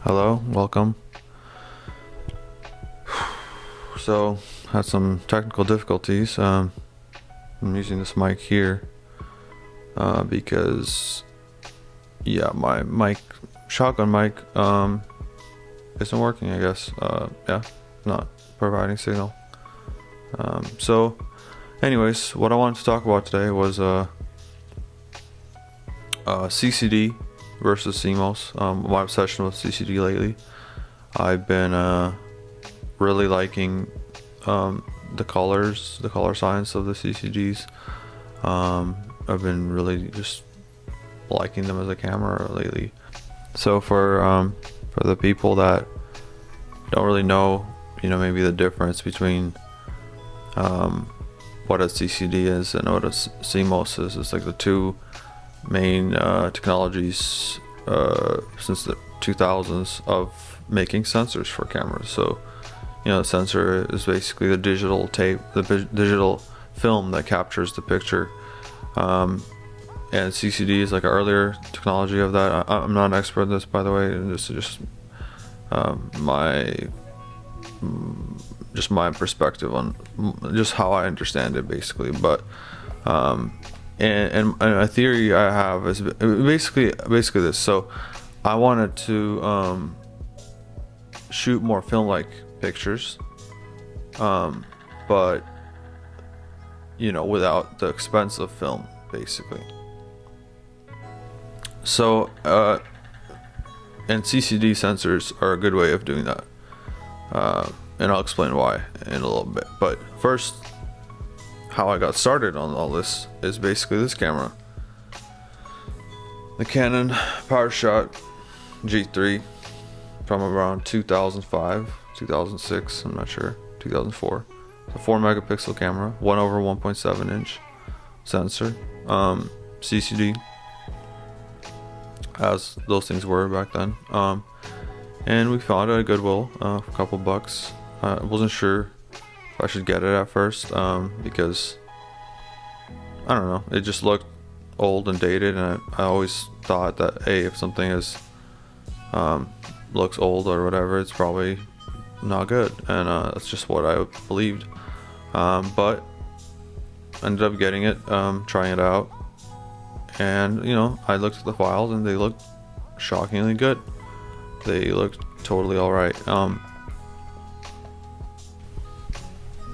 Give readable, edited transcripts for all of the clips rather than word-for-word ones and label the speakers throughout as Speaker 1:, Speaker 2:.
Speaker 1: Hello, welcome. So, had some technical difficulties. I'm using this mic here because, yeah, my shotgun mic, isn't working. I guess. Yeah, not providing signal. So, anyways, what I wanted to talk about today was CCD versus CMOS. My obsession with CCD lately. I've been really liking the color science of the CCDs. I've been really just liking them as a camera lately. So for the people that don't really know, maybe the difference between what a CCD is and what a CMOS is, it's like the two main technologies since the 2000s of making sensors for cameras. So the sensor is basically the digital tape, the digital film that captures the picture, and CCD is like an earlier technology of that. I'm not an expert in this, by the way, and this is just my perspective on just how I understand it, basically. But and a theory I have is basically this. So I wanted to shoot more film-like pictures, but without the expense of film, basically. So and CCD sensors are a good way of doing that, and I'll explain why in a little bit. But first, how I got started on all this is basically this camera, the Canon PowerShot G3 from around 2005, 2006, I'm not sure, 2004. It's a 4 megapixel camera, 1/1.7 inch sensor, CCD, as those things were back then. And we found it at Goodwill for a couple bucks. I wasn't sure if I should get it at first, because I don't know, it just looked old and dated, and I always thought that, hey, if something is looks old or whatever, it's probably not good, and that's just what I believed. But ended up getting it, trying it out, and I looked at the files and they looked shockingly good. They looked totally all right.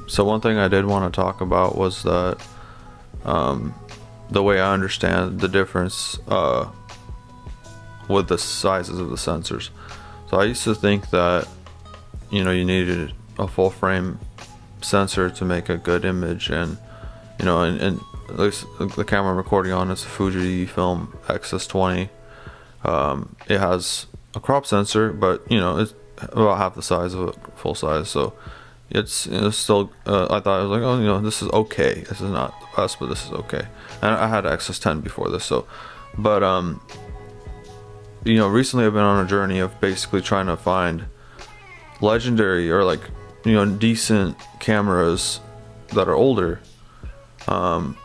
Speaker 1: So one thing I did want to talk about was that the way I understand the difference with the sizes of the sensors. So I used to think that you needed a full frame sensor to make a good image, and and at least the camera I'm recording on is a Fujifilm X-S20. It has a crop sensor, but it's about half the size of a full size, so it's still I thought, I was like, oh, this is okay. This is not the best, but this is okay. And I had X-S10 before this, so but recently I've been on a journey of basically trying to find legendary or like decent cameras that are older, and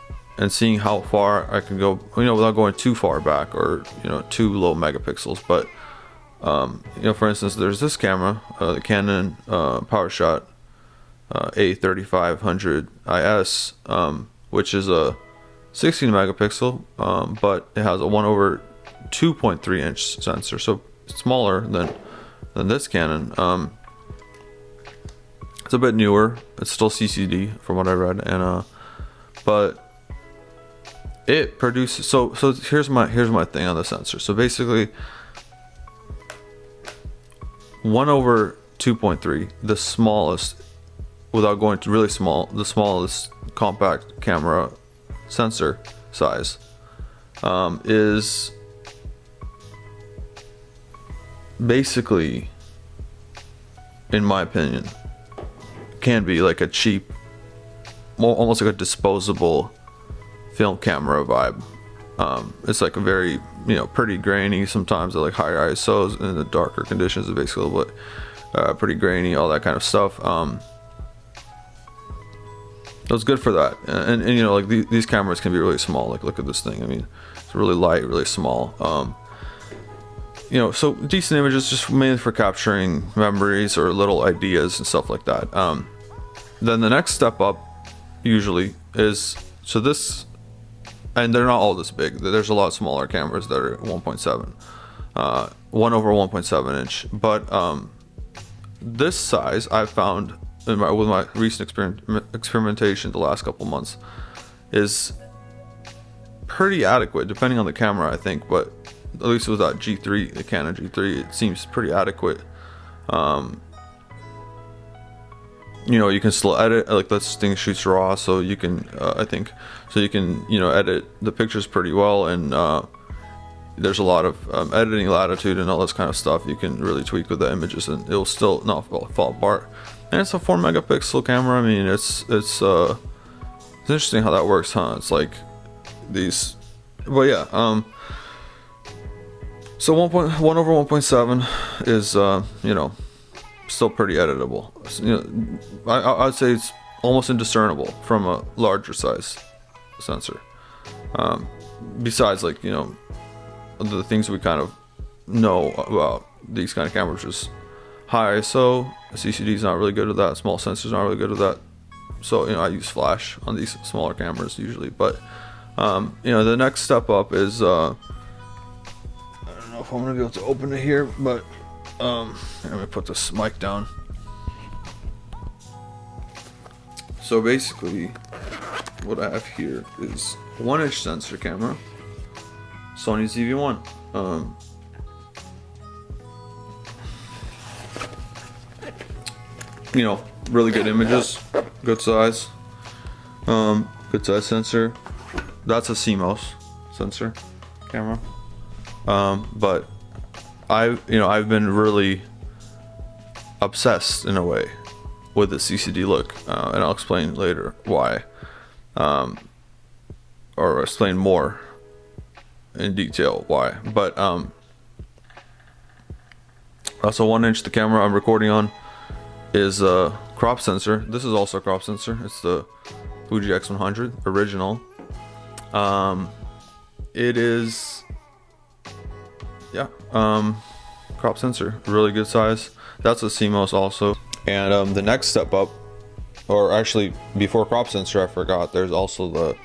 Speaker 1: seeing how far I can go, without going too far back or too low megapixels. But for instance, there's this camera, the Canon PowerShot A3500 IS, which is a 16 megapixel, but it has a 1/2.3 inch sensor, so smaller than this Canon. It's a bit newer. It's still CCD from what I read, and but it produces. So here's my thing on the sensor. So basically, 1/2.3, the smallest, without going to really small, the smallest compact camera sensor size, is basically, in my opinion, can be like a cheap, almost like a disposable film camera vibe. It's like a very pretty grainy sometimes at like higher ISOs, in the darker conditions it's basically a little bit pretty grainy, all that kind of stuff. It was good for that, and like these cameras can be really small. Like, look at this thing. I mean, it's really light, really small. you know, so decent images just mainly for capturing memories or little ideas and stuff like that. Then the next step up usually is, so this, and they're not all this big. There's a lot smaller cameras that are 1.7, 1 over 1.7 inch. But this size I've found with my recent experimentation the last couple months is pretty adequate, depending on the camera, I think. But at least with that G3, the Canon G3, it seems pretty adequate. You know, you can still edit, like this thing shoots raw, so you can I think, so you can, you know, edit the pictures pretty well, and there's a lot of editing latitude and all this kind of stuff you can really tweak with the images, and it'll still not fall apart. And it's a 4 megapixel camera. I mean, it's interesting how that works, huh? It's like these, but yeah, so 1 over 1.7 is you know, still pretty editable. You know, I'd say it's almost indiscernible from a larger size sensor. Besides, like, you know, the things we kind of know about these kind of cameras, is high ISO, CCD is not really good at that, small sensors not really good at that. So, you know, I use flash on these smaller cameras usually. But you know, the next step up is I don't know if I'm gonna be able to open it here, but let me put this mic down. So basically what I have here is 1-inch sensor camera, Sony ZV-1. You know, really good images, good size, good size sensor. That's a CMOS sensor camera. But I've been really obsessed in a way with the CCD look, and I'll explain later why, or explain more in detail why. But also 1-inch, the camera I'm recording on is a crop sensor. This is also a crop sensor. It's the Fuji X100 original. It is, yeah, crop sensor, really good size. That's a CMOS also. And the next step up, or actually before crop sensor, I forgot, there's also the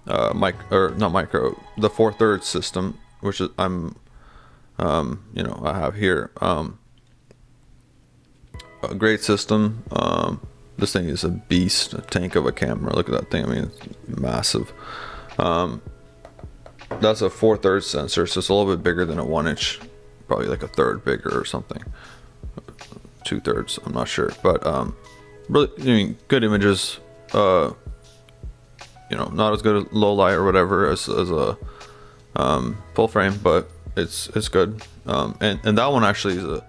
Speaker 1: the 4/3 system, which is you know, I have here. A great system. This thing is a beast, a tank of a camera. Look at that thing. I mean, it's massive. That's a 4/3 sensor, so it's a little bit bigger than a 1-inch, probably like a third bigger or something, 2/3. I'm not sure, but really, I mean, good images. You know, not as good as low light or whatever as a full frame, but it's good. And that one actually is a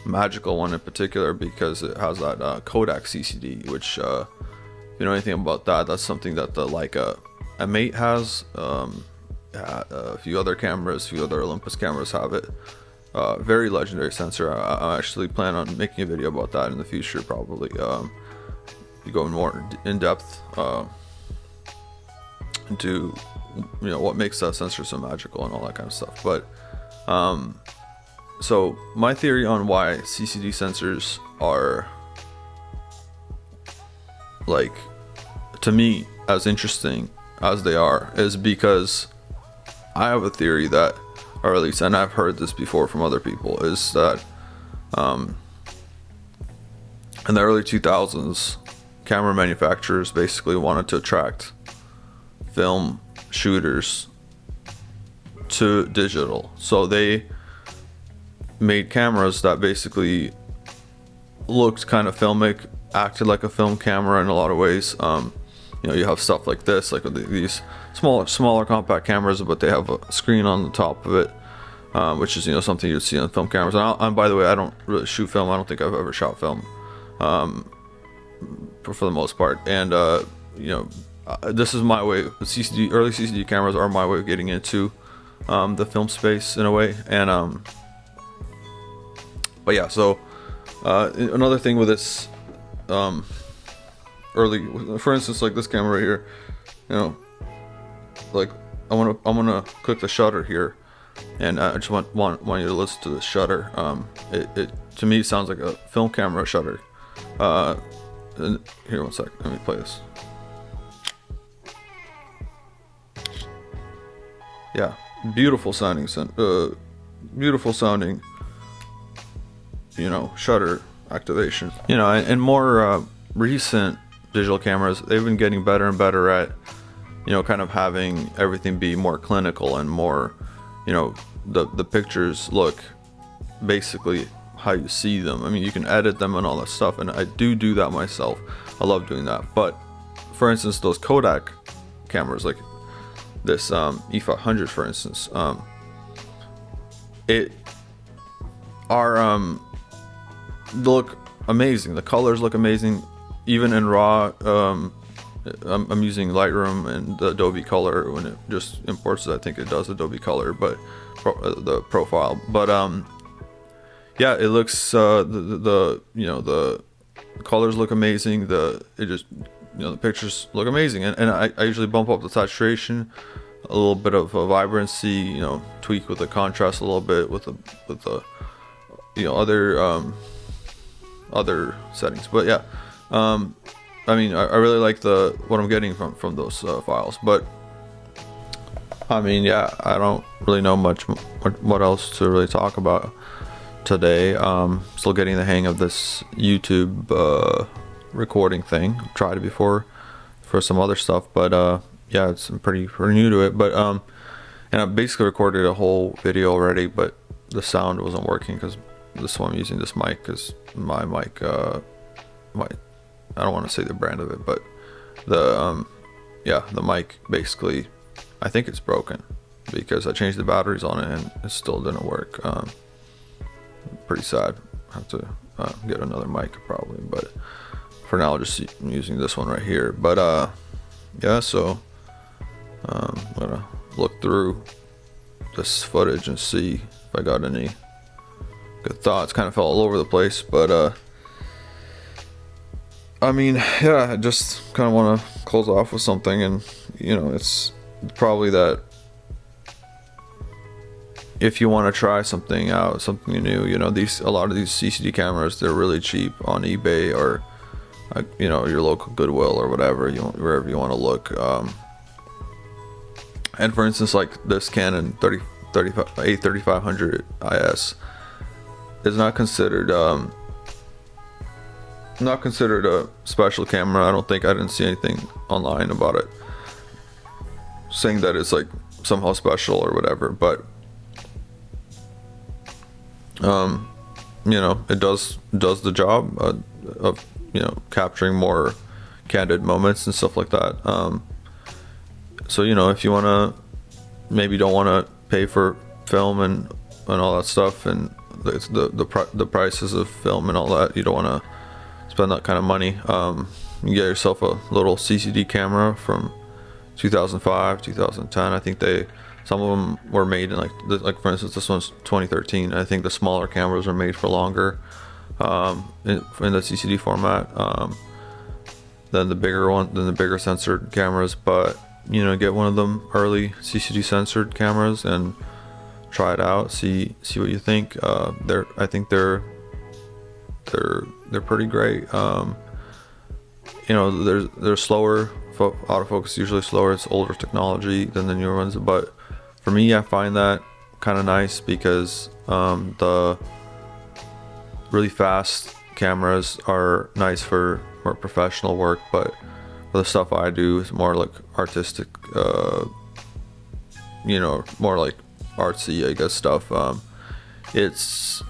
Speaker 1: magical one in particular because it has that Kodak CCD, which if you know anything about that, that's something that the Leica M8 has. A few other cameras, a few other Olympus cameras have it. Very legendary sensor. I actually plan on making a video about that in the future, probably. You go more in depth into, you know, what makes that sensor so magical and all that kind of stuff. But so my theory on why CCD sensors are, like, to me, as interesting as they are, is because I have a theory that, or at least, and I've heard this before from other people, is that in the early 2000s, camera manufacturers basically wanted to attract film shooters to digital. So they made cameras that basically looked kind of filmic, acted like a film camera in a lot of ways. You know, you have stuff like this, like these smaller compact cameras, but they have a screen on the top of it, which is, you know, something you'd see on film cameras. And by the way, I don't really shoot film. I don't think I've ever shot film, for the most part. And you know, this is my way. Early CCD cameras are my way of getting into the film space in a way. And but yeah, so another thing with this early, for instance, like this camera right here, you know, like I'm gonna click the shutter here. And I just want you to listen to the shutter. It to me sounds like a film camera shutter. Here, one sec. Let me play this. Yeah, beautiful sounding, you know, shutter activation. You know, and more recent digital cameras, they've been getting better and better at, you know, kind of having everything be more clinical and more, you know, the pictures look basically how you see them. I mean, you can edit them and all that stuff, and I do that myself. I love doing that. But for instance, those Kodak cameras, like this E500, for instance, they look amazing. The colors look amazing, even in RAW. I'm using Lightroom and the Adobe Color. When it just imports it, I think it does Adobe Color, but the profile. But yeah, it looks the you know, the colors look amazing. The pictures look amazing, and I usually bump up the saturation, a little bit of a vibrancy, you know, tweak with the contrast a little bit with the you know, other settings. But yeah, I mean, I really like what I'm getting from those files. But I mean, yeah, I don't really know much what else to really talk about today. Still getting the hang of this YouTube recording thing. I've tried it before for some other stuff, but yeah, I'm pretty new to it. But and I basically recorded a whole video already, but the sound wasn't working because this one I'm using this mic, because my mic I don't want to say the brand of it, but yeah, the mic basically, I think it's broken because I changed the batteries on it and it still didn't work. Pretty sad. I have to get another mic probably, but for now I'll just I'm using this one right here. But yeah, so I'm gonna look through this footage and see if I got any good thoughts. Kind of fell all over the place, but I mean, yeah, I just kind of want to close off with something, and you know, it's probably that if you want to try something out, something new, you know, a lot of these CCD cameras, they're really cheap on eBay or you know, your local Goodwill or whatever, wherever you want to look. And for instance, like this Canon A3500 IS is not considered a special camera. I don't think, I didn't see anything online about it saying that it's like somehow special or whatever, but you know, it does the job of, you know, capturing more candid moments and stuff like that. So, you know, if you want to, maybe don't want to pay for film and all that stuff, and the prices of film and all that, you don't want to spend that kind of money, you get yourself a little CCD camera from 2005, 2010. I think some of them were made in like for instance, this one's 2013. I think the smaller cameras are made for longer in the CCD format than the bigger censored cameras. But you know, get one of them early CCD censored cameras and try it out, see what you think. I think they're pretty great. You know, they're slower. Autofocus is usually slower. It's older technology than the newer ones, but for me, I find that kind of nice because the really fast cameras are nice for more professional work, but for the stuff I do is more like artistic, you know, more like artsy, I guess, stuff. It's,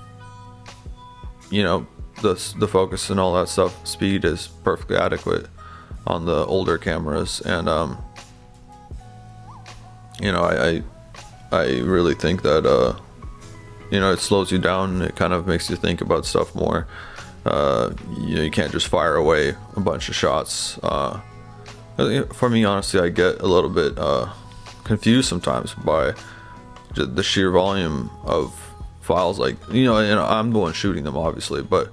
Speaker 1: you know, the focus and all that stuff, speed is perfectly adequate on the older cameras, and you know, I really think that you know, it slows you down. It kind of makes you think about stuff more. You know, you can't just fire away a bunch of shots. For me, honestly, I get a little bit confused sometimes by the sheer volume of files. Like, you know, and I'm the one shooting them, obviously, but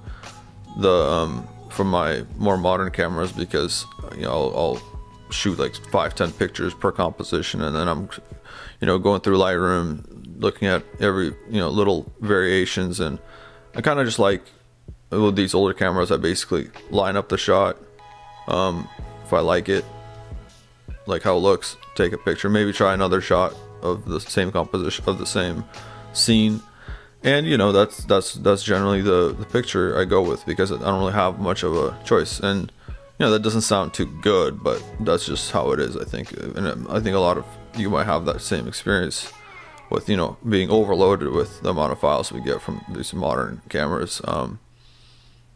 Speaker 1: from my more modern cameras, because you know, I'll shoot like 5-10 pictures per composition, and then I'm, you know, going through Lightroom, looking at every little variations, and I kind of just like with these older cameras, I basically line up the shot. If I like it, like how it looks, take a picture, maybe try another shot of the same composition of the same scene, and that's generally the picture I go with, because I don't really have much of a choice. And that doesn't sound too good, but that's just how it is, I think. And I think a lot of you might have that same experience with being overloaded with the amount of files we get from these modern cameras,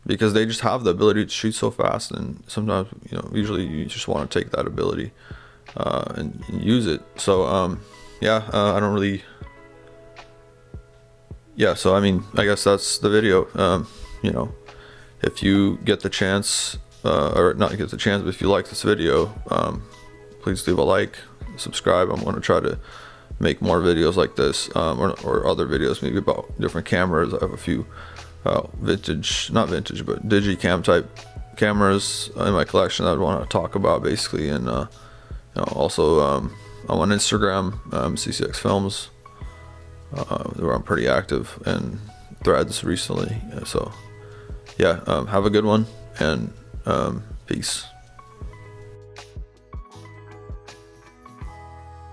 Speaker 1: because they just have the ability to shoot so fast, and sometimes usually you just want to take that ability and use it. So I don't really, so I mean, I guess that's the video. If you get the chance, or not get the chance, but if you like this video, please leave a like, subscribe. I'm going to try to make more videos like this, or other videos maybe about different cameras. I have a few not vintage, but digicam type cameras in my collection that I want to talk about, basically. And also I'm on Instagram, mccxfilms, where I'm pretty active, and Threads recently. So have a good one, and peace.